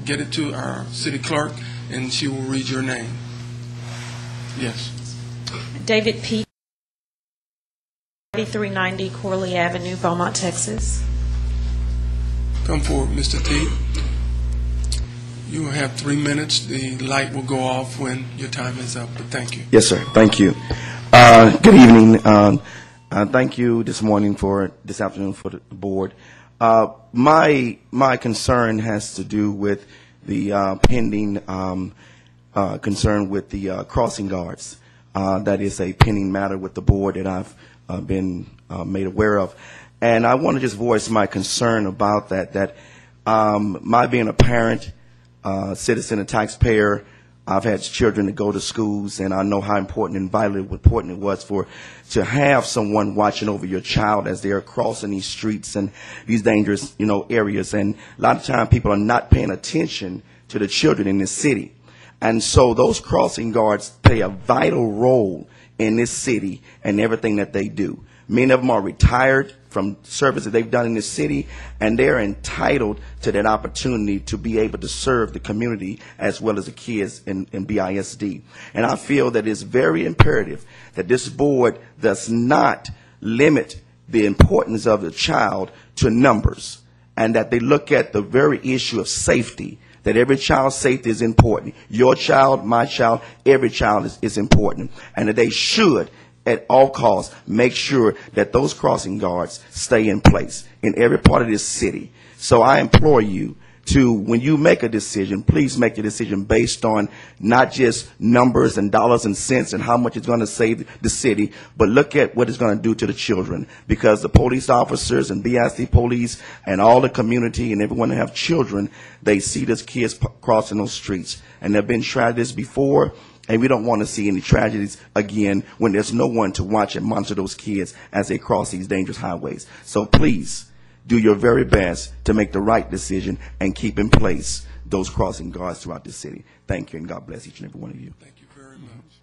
get it to our city clerk, and she will read your name. Yes. David P. 3390 Corley Avenue, Beaumont, Texas. Come forward, Mr. T. You will have 3 minutes. The light will go off when your time is up, but thank you. Yes, sir. Thank you. Good evening. Thank you this afternoon for the board. My concern has to do with the pending concern with the crossing guards. That is a pending matter with the board that I've been made aware of. And I want to just voice my concern about that, my being a parent, citizen and taxpayer, I've had children that go to schools, and I know how important and vitally important it was to have someone watching over your child as they are crossing these streets and these dangerous, areas. And a lot of times people are not paying attention to the children in this city. And so those crossing guards play a vital role in this city and everything that they do. Many of them are retired from service that they've done in this city, and they're entitled to that opportunity to be able to serve the community as well as the kids in BISD. And I feel that it's very imperative that this board does not limit the importance of the child to numbers, and that they look at the very issue of safety, that every child's safety is important. Your child, my child, every child is important, and that they should at all costs make sure that those crossing guards stay in place in every part of this city. So I implore you to, when you make a decision, please make a decision based on not just numbers and dollars and cents and how much it's going to save the city, but look at what it's going to do to the children. Because the police officers and BIC police and all the community and everyone that have children, they see those kids crossing those streets. And there have been tragedies before, and we don't want to see any tragedies again when there's no one to watch and monitor those kids as they cross these dangerous highways. So please do your very best to make the right decision and keep in place those crossing guards throughout the city. Thank you, and God bless each and every one of you. Thank you very much.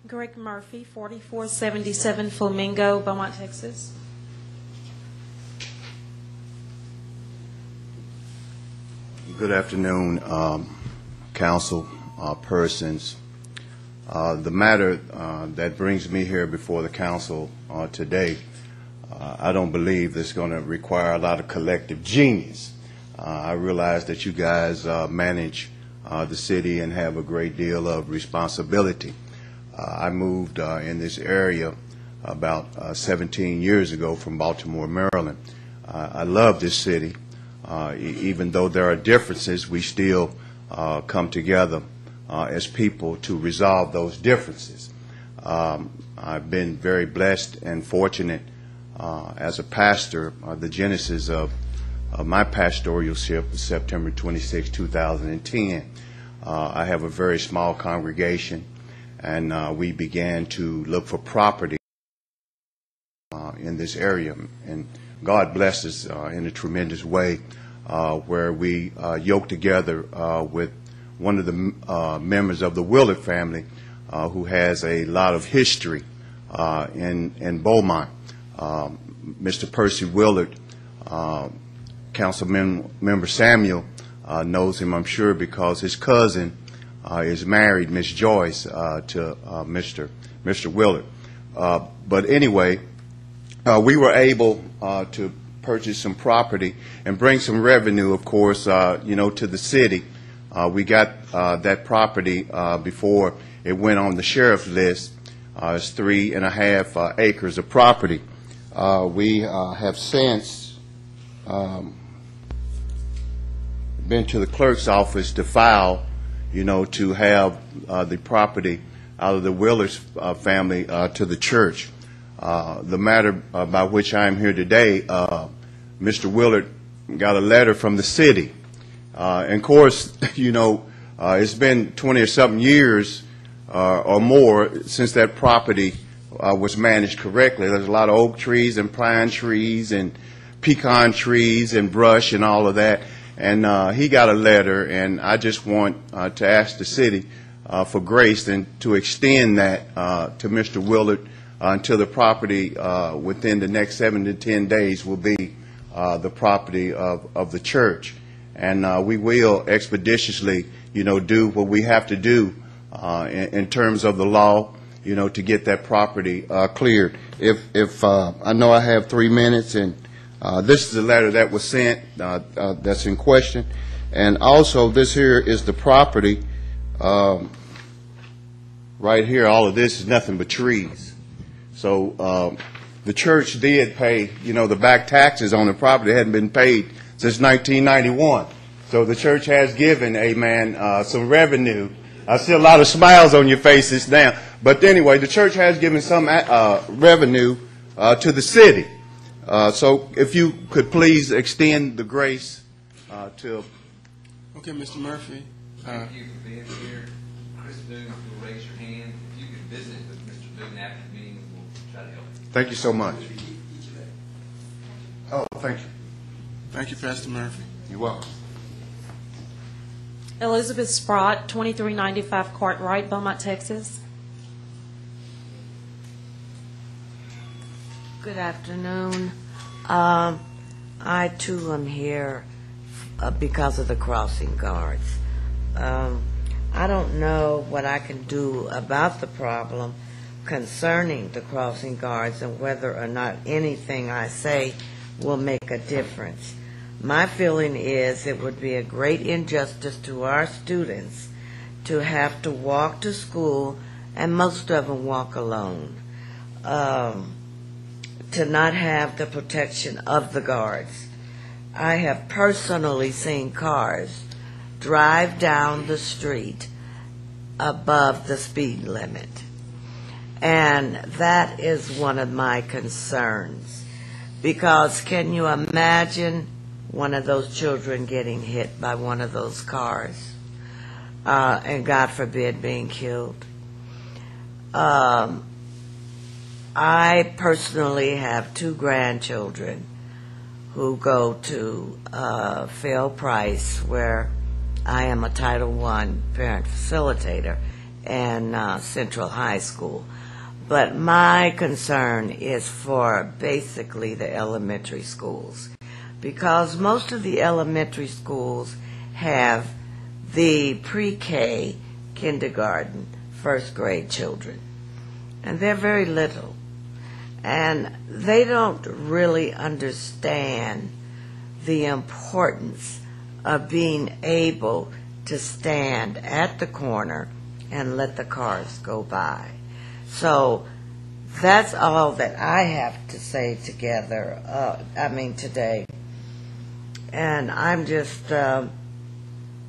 Greg Murphy, 4477 Flamingo, Beaumont, Texas. Good afternoon, council persons. The matter that brings me here before the council today, I don't believe this is going to require a lot of collective genius. I realize that you guys manage the city and have a great deal of responsibility. I moved in this area about 17 years ago from Baltimore, Maryland. I love this city. Even though there are differences, we still come together as people to resolve those differences. I've been very blessed and fortunate as a pastor. The genesis of my pastoralship was September 26, 2010. I have a very small congregation, and we began to look for property in this area. And God blessed us in a tremendous way where we yoked together with one of the members of the Willard family who has a lot of history in Beaumont. Mr. Percy Willard, Council Member Samuel knows him, I'm sure, because his cousin is married, Miss Joyce, to Mr. Willard. But anyway, we were able to purchase some property and bring some revenue, of course, to the city. We got that property before it went on the sheriff's list. It's 3.5 acres of property. We have since been to the clerk's office to file, to have the property out of the Willard's family to the church. The matter by which I am here today, Mr. Willard got a letter from the city. And of course, it's been 20 or something years or more since that property was managed correctly. There's a lot of oak trees and pine trees and pecan trees and brush and all of that. And he got a letter, and I just want to ask the city for grace and to extend that to Mr. Willard until the property within the next 7 to 10 days will be the property of the church. and we will expeditiously, do what we have to do in terms of the law, to get that property cleared. If I know I have 3 minutes, and this is the letter that was sent that's in question, and also this here is the property right here. All of this is nothing but trees. So the church did pay, the back taxes on the property. It hadn't been paid since 1991. So the church has given, amen, some revenue. I see a lot of smiles on your faces now. But anyway, the church has given some revenue to the city. So if you could please extend the grace to... Okay, Mr. Murphy. Thank you for being here. Chris Boone, will raise your hand. If you could visit with Mr. Boone after the meeting, we'll try to help you. Thank you so much. Oh, thank you. Thank you, Pastor Murphy. You're welcome. Elizabeth Sprott, 2395 Cartwright, Beaumont, Texas. Good afternoon. I too am here because of the crossing guards. I don't know what I can do about the problem concerning the crossing guards and whether or not anything I say will make a difference. My feeling is it would be a great injustice to our students to have to walk to school, and most of them walk alone, to not have the protection of the guards. I have personally seen cars drive down the street above the speed limit, and that is one of my concerns, because can you imagine one of those children getting hit by one of those cars, and God forbid being killed? I personally have 2 grandchildren who go to Phil Price, where I am a Title I parent facilitator, and Central High School. But my concern is for basically the elementary schools, because most of the elementary schools have the pre-K, kindergarten, first grade children, and they're very little, and they don't really understand the importance of being able to stand at the corner and let the cars go by. So that's all that I have to say today. And I'm just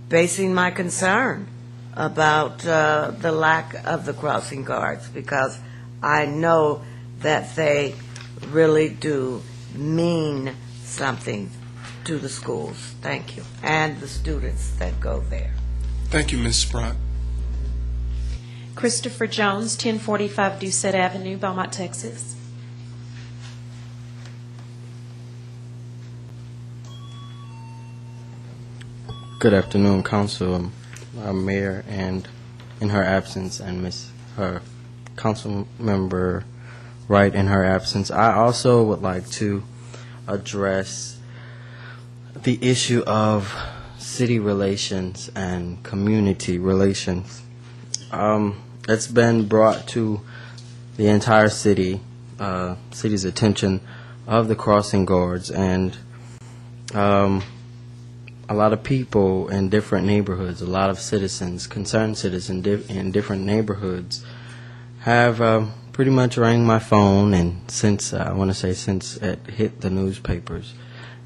basing my concern about the lack of the crossing guards, because I know that they really do mean something to the schools. Thank you. And the students that go there. Thank you, Ms. Sprott. Christopher Jones, 1045 Doucette Avenue, Beaumont, Texas. Good afternoon, Council, Mayor, and in her absence, and her Council Member Wright in her absence. I also would like to address the issue of city relations and community relations. It's been brought to the entire city's attention of the crossing guards, and a lot of people in different neighborhoods, a lot of citizens, concerned citizens in different neighborhoods have pretty much rang my phone, and since it hit the newspapers,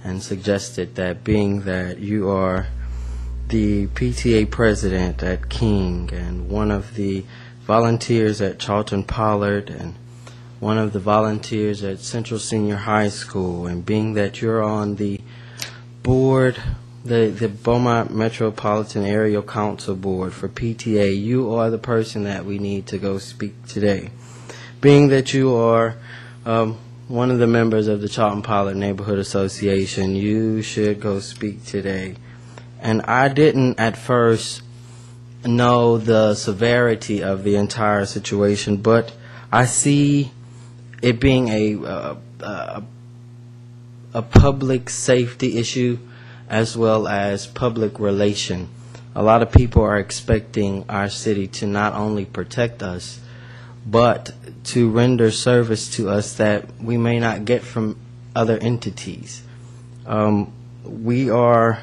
and suggested that, being that you are the PTA president at King and one of the volunteers at Charlton Pollard and one of the volunteers at Central Senior High School, and being that you're on the board, the Beaumont Metropolitan Area Council Board for PTA, you are the person that we need to go speak today. Being that you are one of the members of the Charlton Pollard Neighborhood Association, you should go speak today. And I didn't at first know the severity of the entire situation, but I see it being a public safety issue as well as public relation. A lot of people are expecting our city to not only protect us, but to render service to us that we may not get from other entities. We are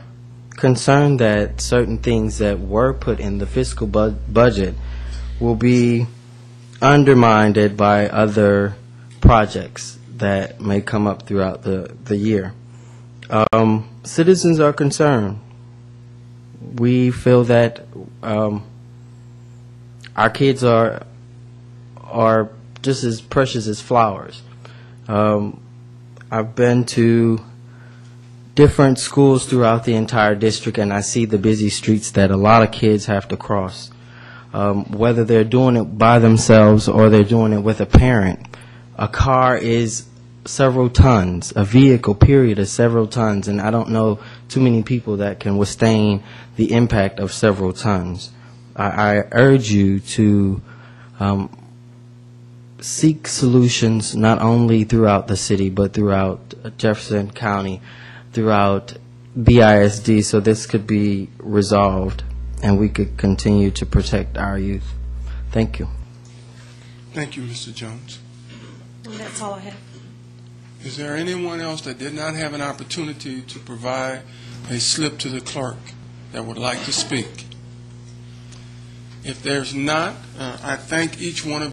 concerned that certain things that were put in the fiscal budget will be undermined by other projects that may come up throughout the year. Citizens are concerned. We feel that our kids are just as precious as flowers. I've been to different schools throughout the entire district, and I see the busy streets that a lot of kids have to cross. Whether they're doing it by themselves or they're doing it with a parent, a car is several tons. A vehicle, period, is several tons, and I don't know too many people that can withstand the impact of several tons. I urge you to seek solutions not only throughout the city but throughout Jefferson County, throughout BISD, so this could be resolved and we could continue to protect our youth. Thank you. Thank you, Mr. Jones. And that's all I have. Is there anyone else that did not have an opportunity to provide a slip to the clerk that would like to speak? If there's not, I thank each one of